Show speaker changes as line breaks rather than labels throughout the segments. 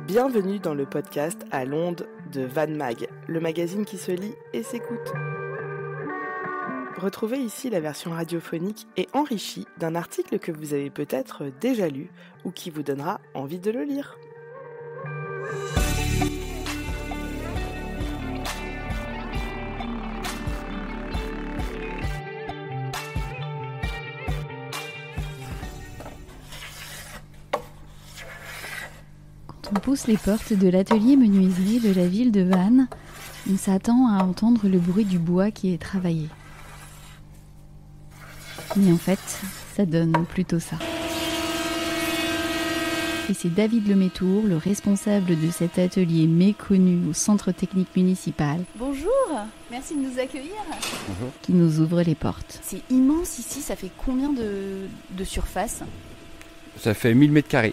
Bienvenue dans le podcast à l'onde de Van Mag, le magazine qui se lit et s'écoute. Retrouvez ici la version radiophonique et enrichie d'un article que vous avez peut-être déjà lu ou qui vous donnera envie de le lire.
On pousse les portes de l'atelier menuiserie de la ville de Vannes. On s'attend à entendre le bruit du bois qui est travaillé. Mais en fait, ça donne plutôt ça. Et c'est David Lemétour, le responsable de cet atelier méconnu au centre technique municipal.
Bonjour, merci de nous accueillir.
Bonjour. Qui nous ouvre les portes.
C'est immense ici, ça fait combien de surface ?
Ça fait 1000 m²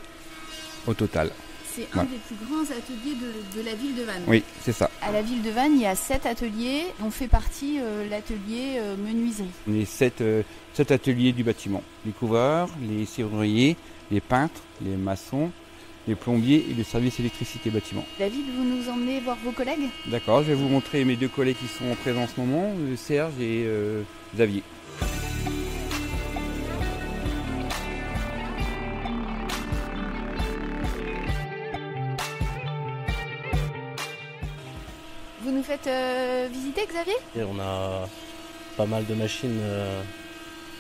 au total.
C'est un des plus grands ateliers de la ville de Vannes.
Oui, c'est ça.
À la ville de Vannes, il y a 7 ateliers dont fait partie l'atelier menuiserie.
On est 7 ateliers du bâtiment. Les couvreurs, les serruriers, les peintres, les maçons, les plombiers et le service électricité bâtiment.
David, vous nous emmenez voir vos collègues ?
D'accord, je vais vous montrer mes 2 collègues qui sont présents en ce moment, Serge et Xavier.
Vous nous faites visiter, Xavier ?
Et on a pas mal de machines.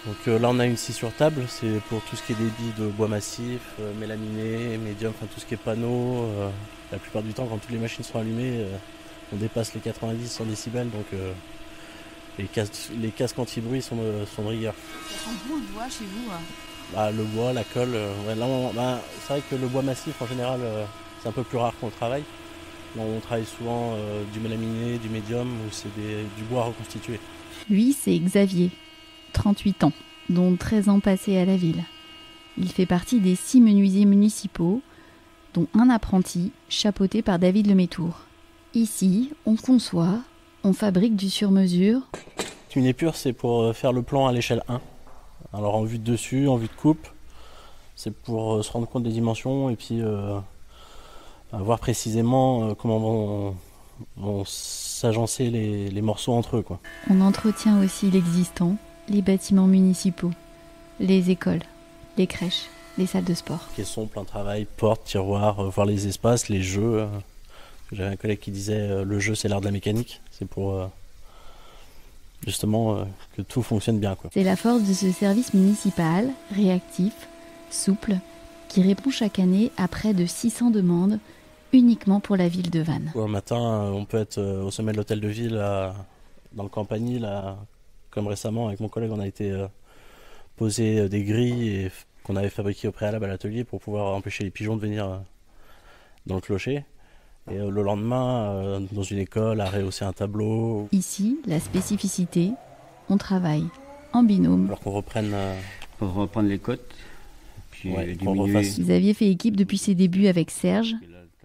Donc là, on a une scie sur table. C'est pour tout ce qui est débit de bois massif, mélaminé, médium, enfin tout ce qui est panneau. La plupart du temps, quand toutes les machines sont allumées, on dépasse les 90-100 décibels. Donc les casques anti-bruit sont de rigueur.
Ça sent bon le bois chez vous ?
Le bois, la colle. C'est vrai que le bois massif, en général, c'est un peu plus rare qu'on le travaille. On travaille souvent du mélaminé, du médium, ou c'est du bois reconstitué.
Lui, c'est Xavier, 38 ans, dont 13 ans passés à la ville. Il fait partie des 6 menuisiers municipaux, dont un apprenti, chapeauté par David Lemétour. Ici, on conçoit, on fabrique du sur-mesure.
Une épure, c'est pour faire le plan à l'échelle 1. Alors en vue de dessus, en vue de coupe, c'est pour se rendre compte des dimensions et puis voir précisément comment vont s'agencer les morceaux entre eux, quoi.
On entretient aussi l'existant, les bâtiments municipaux, les écoles, les crèches, les salles de sport.
Caissons, plan de travail, portes, tiroirs, voir les espaces, les jeux. J'avais un collègue qui disait le jeu c'est l'art de la mécanique. C'est pour justement que tout fonctionne bien, quoi.
C'est la force de ce service municipal, réactif, souple, qui répond chaque année à près de 600 demandes uniquement pour la ville de Vannes.
Un matin, on peut être au sommet de l'hôtel de ville, dans le Campanile, là, comme récemment avec mon collègue, on a été poser des grilles qu'on avait fabriquées au préalable à l'atelier pour pouvoir empêcher les pigeons de venir dans le clocher. Et le lendemain, dans une école, à rehausser un tableau.
Ici, la spécificité, on travaille en binôme.
Alors qu'on reprenne...
Pour reprendre les côtes, puis
diminuer.
Xavier fait équipe depuis ses débuts avec Serge,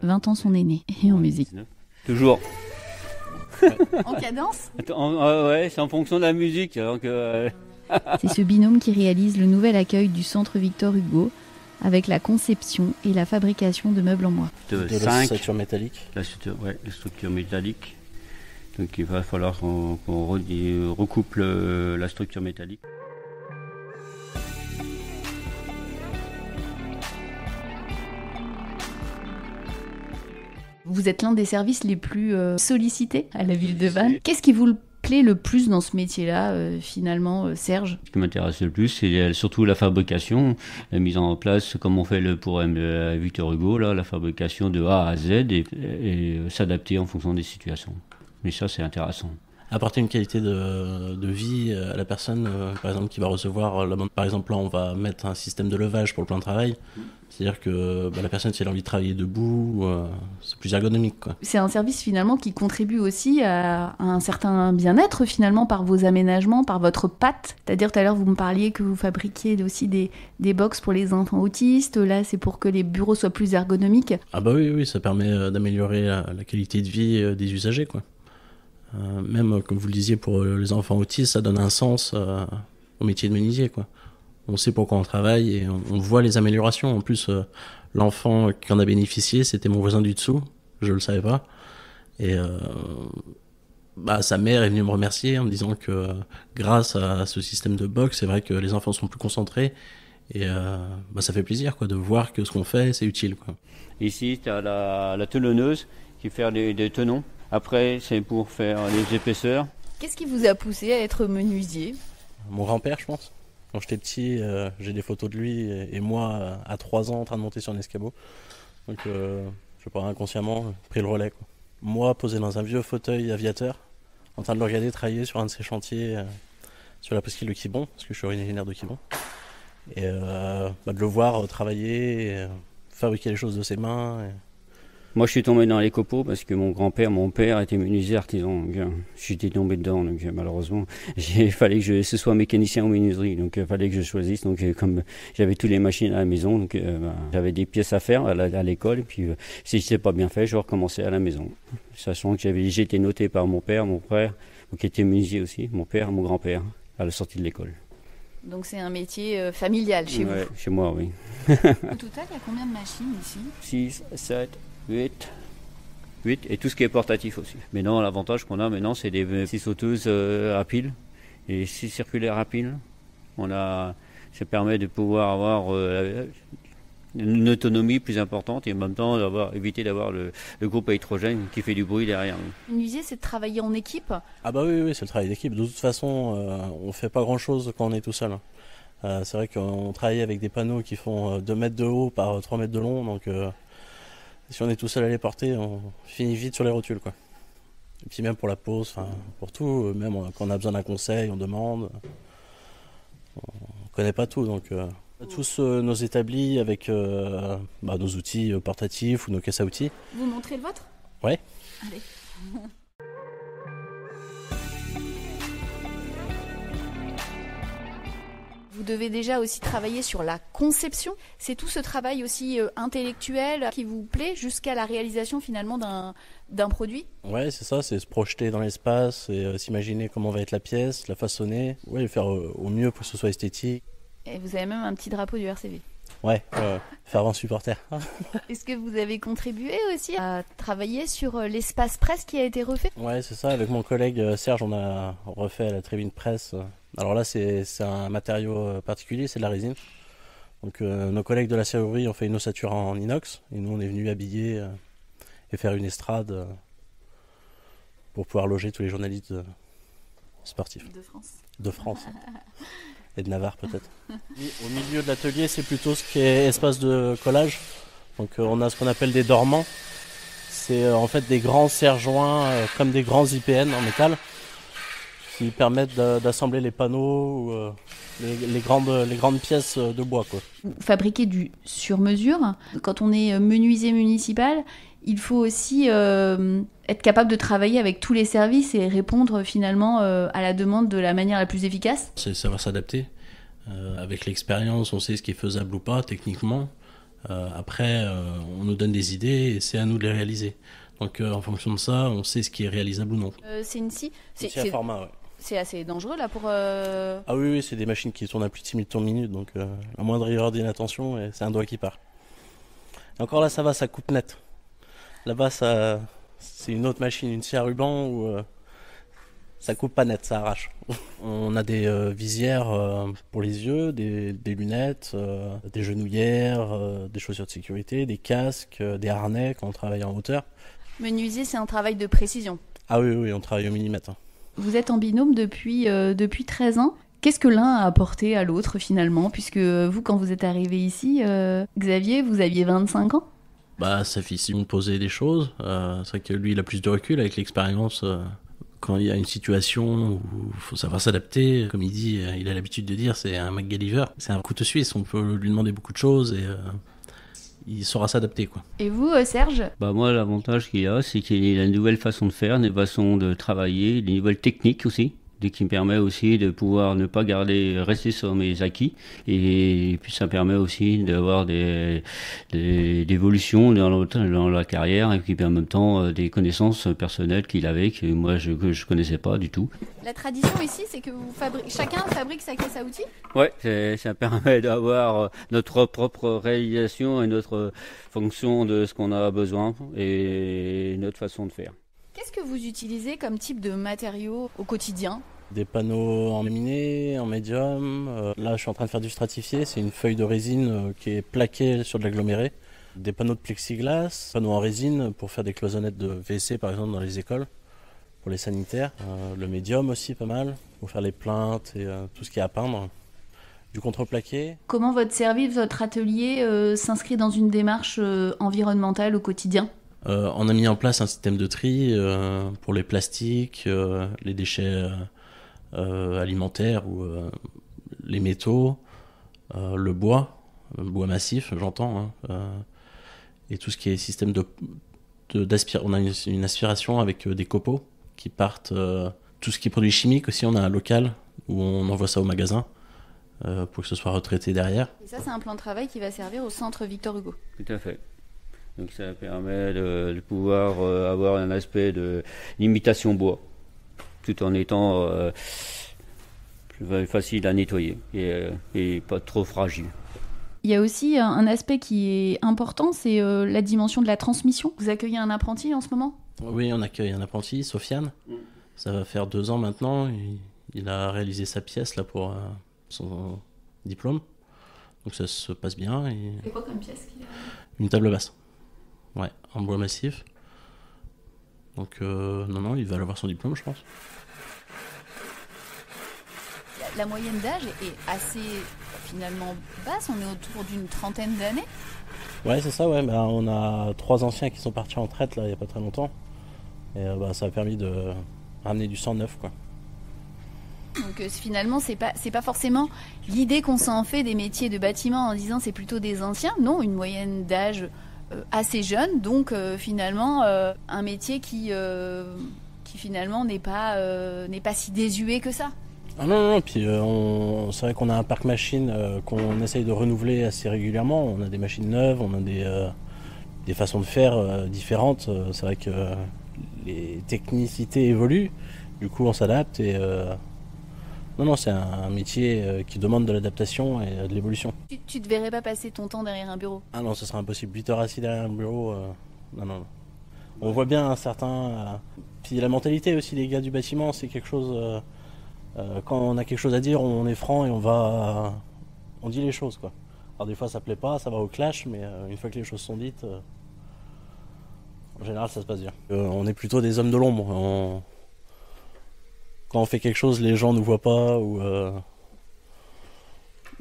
20 ans son aîné, et en musique.
Toujours.
En cadence ?
Ouais, c'est en fonction de la musique. Donc,
C'est ce binôme qui réalise le nouvel accueil du centre Victor Hugo, avec la conception et la fabrication de meubles en bois.
De la structure métallique.
La structure métallique. Donc il va falloir qu'on recouple la structure métallique.
Vous êtes l'un des services les plus sollicités à la ville de Vannes. Qu'est-ce qui vous plaît le plus dans ce métier-là, finalement, Serge ?
Ce qui m'intéresse le plus, c'est surtout la fabrication, la mise en place, comme on fait pour Victor Hugo, là, la fabrication de A à Z et s'adapter en fonction des situations. Mais ça, c'est intéressant.
Apporter une qualité de vie à la personne, par exemple, qui va recevoir... Par exemple, là, on va mettre un système de levage pour le plan de travail. C'est-à-dire que la personne, si elle a envie de travailler debout, c'est plus ergonomique, quoi.
C'est un service finalement qui contribue aussi à un certain bien-être finalement par vos aménagements, par votre patte. C'est-à-dire tout à l'heure vous me parliez que vous fabriquiez aussi des box pour les enfants autistes. Là c'est pour que les bureaux soient plus ergonomiques.
Ah bah oui, ça permet d'améliorer la qualité de vie des usagers, quoi. Même comme vous le disiez pour les enfants autistes, ça donne un sens au métier de menuisier, quoi. On sait pourquoi on travaille et on voit les améliorations. En plus, L'enfant qui en a bénéficié, c'était mon voisin du dessous, je le savais pas. Et sa mère est venue me remercier en me disant que grâce à ce système de box, c'est vrai que les enfants sont plus concentrés. Et ça fait plaisir de voir que ce qu'on fait, c'est utile.
Ici, tu as la talonneuse qui fait des tenons. Après, c'est pour faire les épaisseurs.
Qu'est-ce qui vous a poussé à être menuisier?
Mon grand-père, je pense. Quand j'étais petit, j'ai des photos de lui et moi, à 3 ans, en train de monter sur un escabeau. Donc, je sais pas, inconsciemment, j'ai pris le relais. Moi, posé dans un vieux fauteuil aviateur, en train de le regarder travailler sur un de ses chantiers, sur la presqu'île de Quiberon, parce que je suis originaire de Quiberon. Et de le voir travailler, fabriquer les choses de ses mains.
Moi, je suis tombé dans les copeaux parce que mon père était menuisier artisan. Donc, j'étais tombé dedans. Donc, malheureusement, il fallait que ce soit mécanicien ou menuiserie. Donc, il fallait que je choisisse. Donc, comme j'avais toutes les machines à la maison, donc j'avais des pièces à faire à l'école. Et puis, si je n'étais pas bien fait, je recommençais à la maison. Sachant que j'ai été noté par mon père, mon frère, qui était menuisier aussi, mon père, mon grand-père, à la sortie de l'école.
Donc c'est un métier familial chez vous?
Chez moi, oui.
Au total, il y a combien de machines ici?
6, 7, 8 et tout ce qui est portatif aussi. Mais non, l'avantage qu'on a maintenant, c'est des 6 sauteuses à pile et 6 circulaires à pile. Ça permet de pouvoir avoir une autonomie plus importante et en même temps éviter d'avoir le groupe à hydrogène qui fait du bruit derrière.
Menuisier, c'est de travailler en équipe?
Ah bah oui, c'est le travail d'équipe. De toute façon, on fait pas grand-chose quand on est tout seul. C'est vrai qu'on travaille avec des panneaux qui font 2 mètres de haut par 3 mètres de long, donc si on est tout seul à les porter, on finit vite sur les rotules. Et puis même pour la pose, pour tout, même quand on a besoin d'un conseil, on demande. On connaît pas tout, donc... tous nos établis avec nos outils portatifs ou nos caisses à outils.
Vous montrez le vôtre?
Ouais.
Allez. Vous devez déjà aussi travailler sur la conception. C'est tout ce travail aussi intellectuel qui vous plaît jusqu'à la réalisation finalement d'un produit?
Ouais, c'est ça, c'est se projeter dans l'espace et s'imaginer comment va être la pièce, la façonner, faire au mieux pour que ce soit esthétique.
Et vous avez même un petit drapeau du RCV.
Ouais, faire un supporter.
Est-ce que vous avez contribué aussi à travailler sur l'espace presse qui a été refait?
Ouais, c'est ça. Avec mon collègue Serge, on a refait la tribune presse. Alors là, c'est un matériau particulier, c'est de la résine. Donc nos collègues de la serrurerie ont fait une ossature en inox. Et nous, on est venus habiller et faire une estrade pour pouvoir loger tous les journalistes sportifs. De France. Et de Navarre peut-être. Au milieu de l'atelier, c'est plutôt ce qui est espace de collage. Donc on a ce qu'on appelle des dormants. C'est en fait des grands serre-joints comme des grands IPN en métal qui permettent d'assembler les panneaux ou les grandes pièces de bois.
Vous fabriquez du sur-mesure. Quand on est menuisier municipal, il faut aussi être capable de travailler avec tous les services et répondre finalement à la demande de la manière la plus efficace.
C'est savoir s'adapter. Avec l'expérience, on sait ce qui est faisable ou pas techniquement. Après, on nous donne des idées et c'est à nous de les réaliser. Donc en fonction de ça, on sait ce qui est réalisable ou non.
C'est une scie.
C'est un format, ouais.
C'est assez dangereux là pour...
Ah oui, c'est des machines qui tournent à plus de 6000 tours minute, donc la moindre erreur d'inattention, et c'est un doigt qui part. Et encore là, ça va, ça coupe net. Là-bas, c'est une autre machine, une scie à ruban, où ça coupe pas net, ça arrache. On a des visières pour les yeux, des lunettes, des genouillères, des chaussures de sécurité, des casques, des harnais quand on travaille en hauteur.
Menuisier, c'est un travail de précision.
Ah oui, on travaille au millimètre.
Vous êtes en binôme depuis 13 ans. Qu'est-ce que l'un a apporté à l'autre finalement? Puisque vous, quand vous êtes arrivé ici, Xavier, vous aviez 25 ans.
Ça fait me poser des choses. C'est vrai que lui, il a plus de recul avec l'expérience. Quand il y a une situation où il faut savoir s'adapter, comme il dit, il a l'habitude de dire, c'est un MacGyver. C'est un couteau suisse, on peut lui demander beaucoup de choses et il saura s'adapter.
Et vous, Serge?
Moi, l'avantage qu'il a, c'est qu'il a une nouvelle façon de faire, une façon de travailler, des nouvelles techniques aussi. qui me permet aussi de pouvoir ne pas rester sur mes acquis, et puis ça permet aussi d'avoir des évolutions dans la carrière, et puis en même temps des connaissances personnelles qu'il avait que moi je connaissais pas du tout.
La tradition ici, c'est que chacun fabrique sa caisse à outils.
Ouais, ça permet d'avoir notre propre réalisation et notre fonction de ce qu'on a besoin et notre façon de faire.
Qu'est-ce que vous utilisez comme type de matériaux au quotidien ?
Des panneaux en laminé, en médium. Là, je suis en train de faire du stratifié. C'est une feuille de résine qui est plaquée sur de l'aggloméré. Des panneaux de plexiglas, panneaux en résine pour faire des cloisonnettes de WC, par exemple, dans les écoles, pour les sanitaires. Le médium aussi, pas mal, pour faire les plaintes et tout ce qui est à peindre. Du contreplaqué.
Comment votre service, votre atelier s'inscrit dans une démarche environnementale au quotidien ?
On a mis en place un système de tri pour les plastiques, les déchets alimentaires ou les métaux, le bois massif, j'entends, et tout ce qui est système on a une aspiration avec des copeaux qui partent. Tout ce qui est produits chimiques aussi, on a un local où on envoie ça au magasin pour que ce soit retraité derrière.
Et ça, c'est un plan de travail qui va servir au centre Victor Hugo.
Tout à fait. Donc ça permet de pouvoir avoir un aspect de l'imitation bois, tout en étant plus facile à nettoyer et pas trop fragile.
Il y a aussi un aspect qui est important, c'est la dimension de la transmission. Vous accueillez un apprenti en ce moment ?
Oui, on accueille un apprenti, Sofiane. Ça va faire 2 ans maintenant. Il a réalisé sa pièce là pour son diplôme. Donc ça se passe bien.
C'est quoi comme pièce qu'il a ?
Une table basse. Ouais, en bois massif. Donc non, il va avoir son diplôme, je pense.
La moyenne d'âge est assez finalement basse, on est autour d'une 30aine d'années.
Ouais, c'est ça, ouais. On a 3 anciens qui sont partis en retraite là, il n'y a pas très longtemps. Et ça a permis de ramener du sang neuf, quoi.
Donc finalement, c'est pas forcément l'idée qu'on s'en fait des métiers de bâtiment en disant c'est plutôt des anciens. Non, une moyenne d'âge assez jeune, donc finalement un métier qui finalement n'est pas si désuet que ça.
Ah non, puis c'est vrai qu'on a un parc machine qu'on essaye de renouveler assez régulièrement. On a des machines neuves, on a des façons de faire différentes. C'est vrai que les technicités évoluent, du coup on s'adapte et non, c'est un métier qui demande de l'adaptation et de l'évolution.
Tu te verrais pas passer ton temps derrière un bureau ?
Ah non, ce serait impossible. 8 heures assis derrière un bureau, non. On voit bien certains... Puis la mentalité aussi des gars du bâtiment, c'est quelque chose... quand on a quelque chose à dire, on est franc et on dit les choses, quoi. Alors des fois ça plaît pas, ça va au clash, mais une fois que les choses sont dites, en général ça se passe bien. On est plutôt des hommes de l'ombre. Quand on fait quelque chose, les gens ne voient pas ou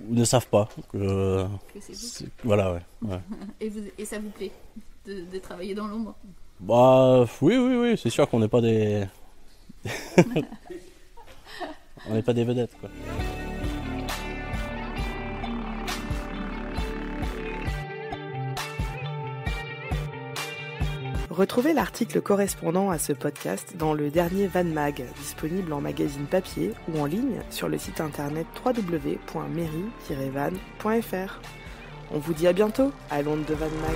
ne savent pas. Que c'est vous. Voilà, ouais.
Et ça vous plaît de travailler dans l'ombre ?
Bah oui, c'est sûr qu'on n'est pas des... On n'est pas des vedettes, quoi.
Retrouvez l'article correspondant à ce podcast dans le dernier Van Mag, disponible en magazine papier ou en ligne sur le site internet www.mairie-van.fr. On vous dit à bientôt à l'onde de Van Mag.